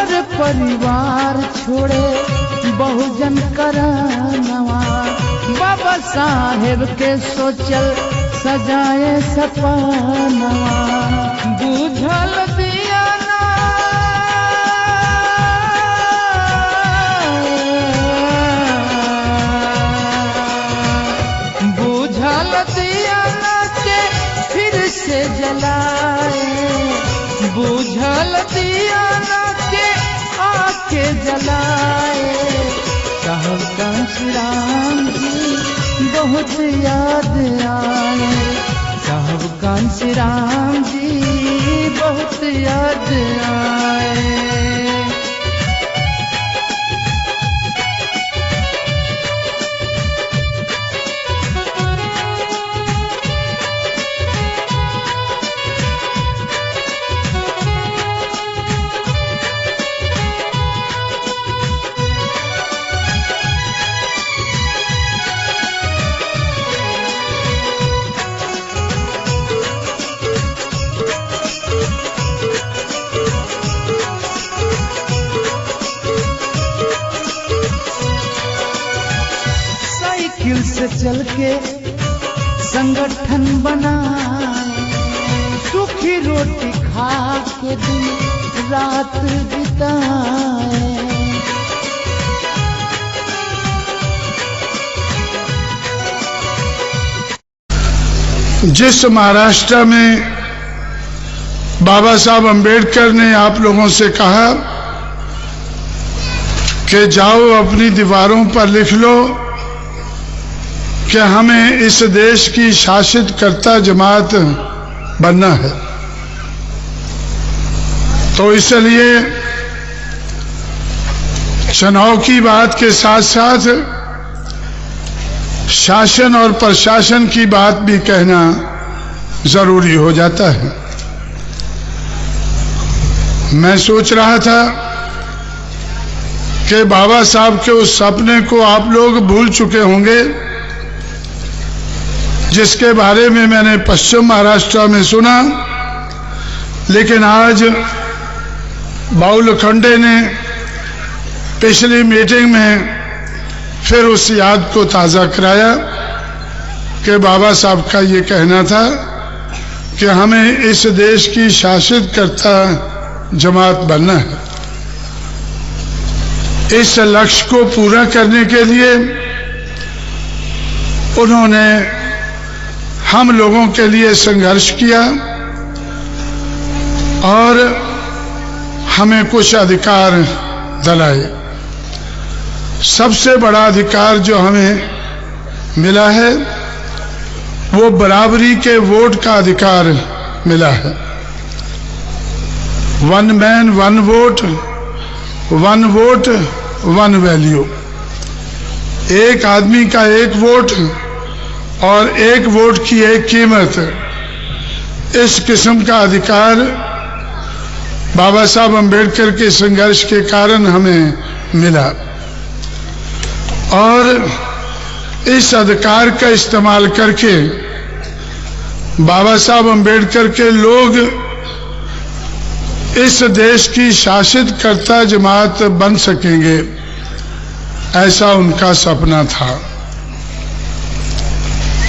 घर परिवार छोड़े बहुजन करानवा, बाबा साहेब के सोचल सजाए सपनवा। बुझल दिया ना बुझल दिया ना के फिर से जलाए, बुझल दिया ना के आके जलाए। साहब कांशीराम जी बहुत याद आए, साहब कांशीराम जी बहुत याद आए। साइकिल से चल के संगठन बनाए, सूखी रोटी खा के दिन रात बिताए। जिस महाराष्ट्र में बाबा साहब अंबेडकर ने आप लोगों से कहा कि जाओ अपनी दीवारों पर लिख लो कि हमें इस देश की शासित कर्ता जमात बनना है, तो इसलिए चुनाव की बात के साथ साथ शासन और प्रशासन की बात भी कहना जरूरी हो जाता है। मैं सोच रहा था कि बाबा साहब के उस सपने को आप लोग भूल चुके होंगे जिसके बारे में मैंने पश्चिम महाराष्ट्र में सुना, लेकिन आज बाउल खंडे ने पिछली मीटिंग में फिर उस याद को ताज़ा कराया कि बाबा साहब का ये कहना था कि हमें इस देश की शासित कर्ता जमात बनना है। इस लक्ष्य को पूरा करने के लिए उन्होंने हम लोगों के लिए संघर्ष किया और हमें कुछ अधिकार दिलाए। सबसे बड़ा अधिकार जो हमें मिला है वो बराबरी के वोट का अधिकार मिला है। One man one vote, one vote one value. एक आदमी का एक वोट और एक वोट की एक कीमत, इस किस्म का अधिकार बाबा साहब अंबेडकर के संघर्ष के कारण हमें मिला और इस अधिकार का इस्तेमाल करके बाबा साहब अंबेडकर के लोग इस देश की शासित कर्ता जमात बन सकेंगे, ऐसा उनका सपना था।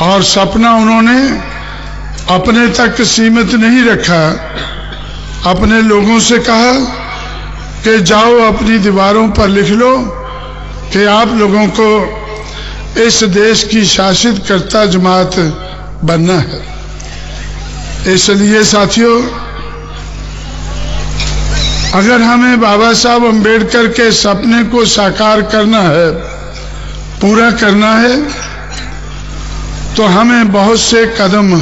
और सपना उन्होंने अपने तक सीमित नहीं रखा, अपने लोगों से कहा कि जाओ अपनी दीवारों पर लिख लो कि आप लोगों को इस देश की शासित कर्ता जमात बनना है। इसलिए साथियों, अगर हमें बाबा साहब अंबेडकर के सपने को साकार करना है, पूरा करना है, तो हमें बहुत से कदम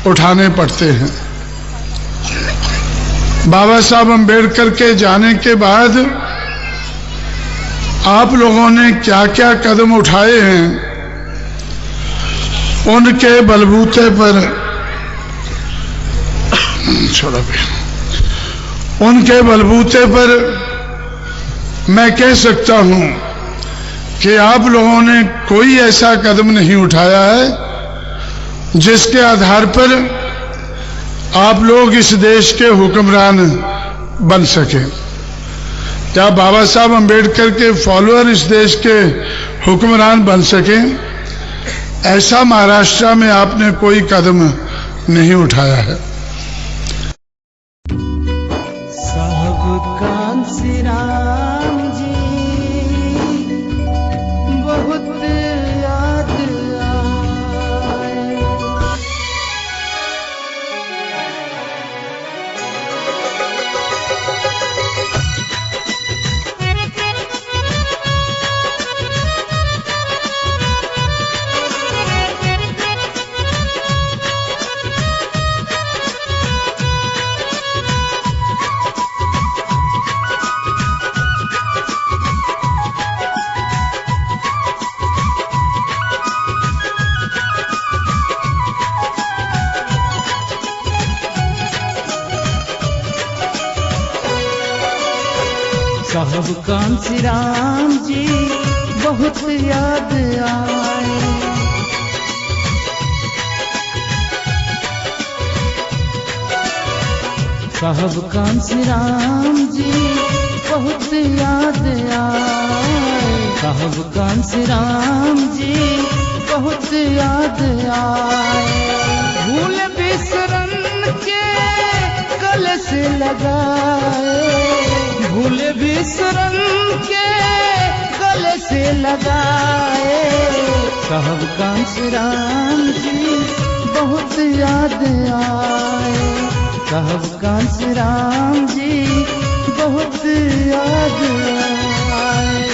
उठाने पड़ते हैं। बाबा साहब अंबेडकर के जाने के बाद आप लोगों ने क्या क्या कदम उठाए हैं, उनके बलबूते पर उनके बलबूते पर मैं कह सकता हूं कि आप लोगों ने कोई ऐसा कदम नहीं उठाया है जिसके आधार पर आप लोग इस देश के हुक्मरान बन सके। क्या बाबा साहब अंबेडकर के फॉलोअर इस देश के हुक्मरान बन सके, ऐसा महाराष्ट्र में आपने कोई कदम नहीं उठाया है। साहब कांसी राम जी बहुत याद आए। साहब कांसी राम जी बहुत याद आए। साहब कांसी राम जी बहुत याद आए। साहब कांसी राम जी बहुत याद आए। भूल बिसरन के कलश लगाए, भूल बिसरन के गले से लगाए। साहब कांसी राम जी बहुत याद आए। साहब कांसी राम जी बहुत याद आए।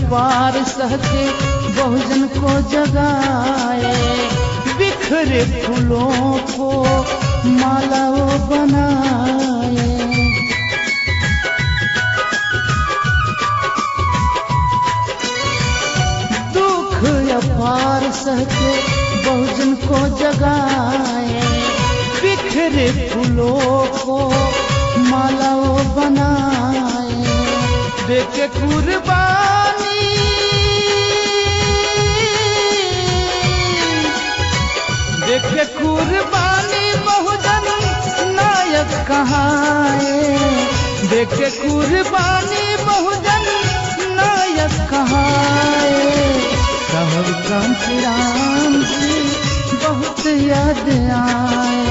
पार सहके बहुजन को जगाए, बिखरे फूलों को मालाओं बनाए। दुख अपार सहके बहुजन को जगाए, बिखरे फूलों को मालाओं बनाए। देके कुर्बानी देखे कुर्बानी बहुजन नायक कहाए। देखे कुर्बानी बहुजन नायक कहाए। साहब कांसी राम जी बहुत याद आए।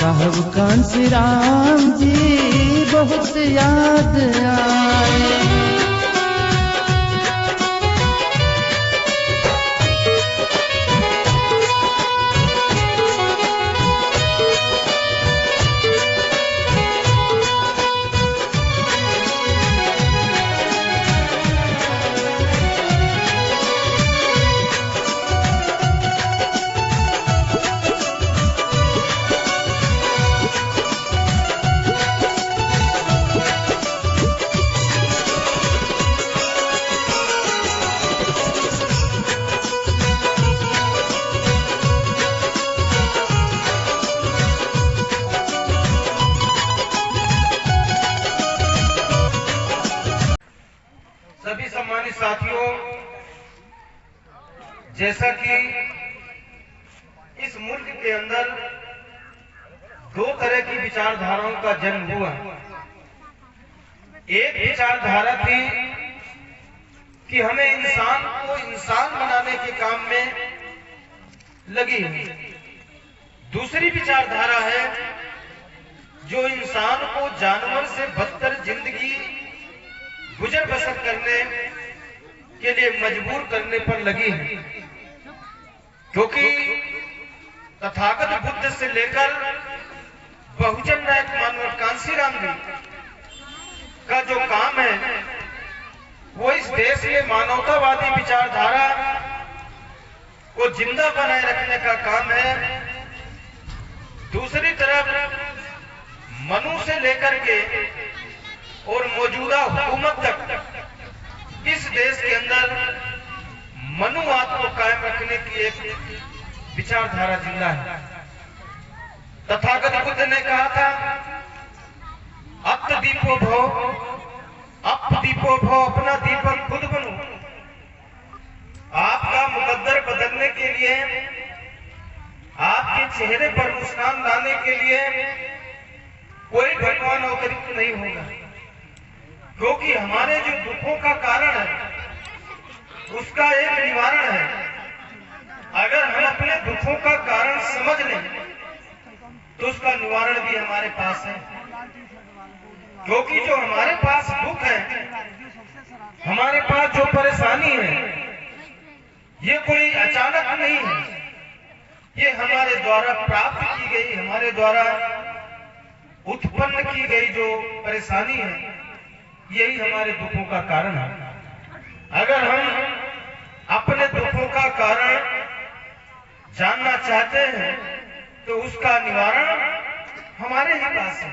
साहब कांसी राम जी बहुत याद आए। सभी सम्मानित साथियों, जैसा कि इस मुल्क के अंदर दो तरह की विचारधाराओं का जन्म हुआ। एक विचारधारा थी कि हमें इंसान को इंसान बनाने के काम में लगी हुई। दूसरी विचारधारा है जो इंसान को जानवर से बदतर जिंदगी गुजर बसर करने के लिए मजबूर करने पर लगी है। क्योंकि तथागत बुद्ध से लेकर बहुजन नायक मानव कांसी राम जी का जो काम है वो इस देश में मानवतावादी विचारधारा को जिंदा बनाए रखने का काम है। दूसरी तरफ मनु से लेकर के और मौजूदा हुकूमत तक इस देश के अंदर मनुवाद को कायम रखने की एक विचारधारा जिंदा है। तथागत बुद्ध ने कहा था, अप दीपो भव, अपना दीपक खुद बनो। आपका मुकद्दर बदलने के लिए, आपके चेहरे पर मुस्कान लाने के लिए कोई भगवान अवतरित नहीं होगा, क्योंकि हमारे जो दुखों का कारण है उसका एक निवारण है। अगर हम अपने दुखों का कारण समझ लें तो उसका निवारण भी हमारे पास है, क्योंकि जो हमारे पास दुख है, हमारे पास जो परेशानी है, ये कोई अचानक नहीं है, ये हमारे द्वारा प्राप्त की गई, हमारे द्वारा उत्पन्न की गई जो परेशानी है, यही हमारे दुखों का कारण है। अगर हम अपने दुखों का कारण जानना चाहते हैं तो उसका निवारण हमारे ही पास है।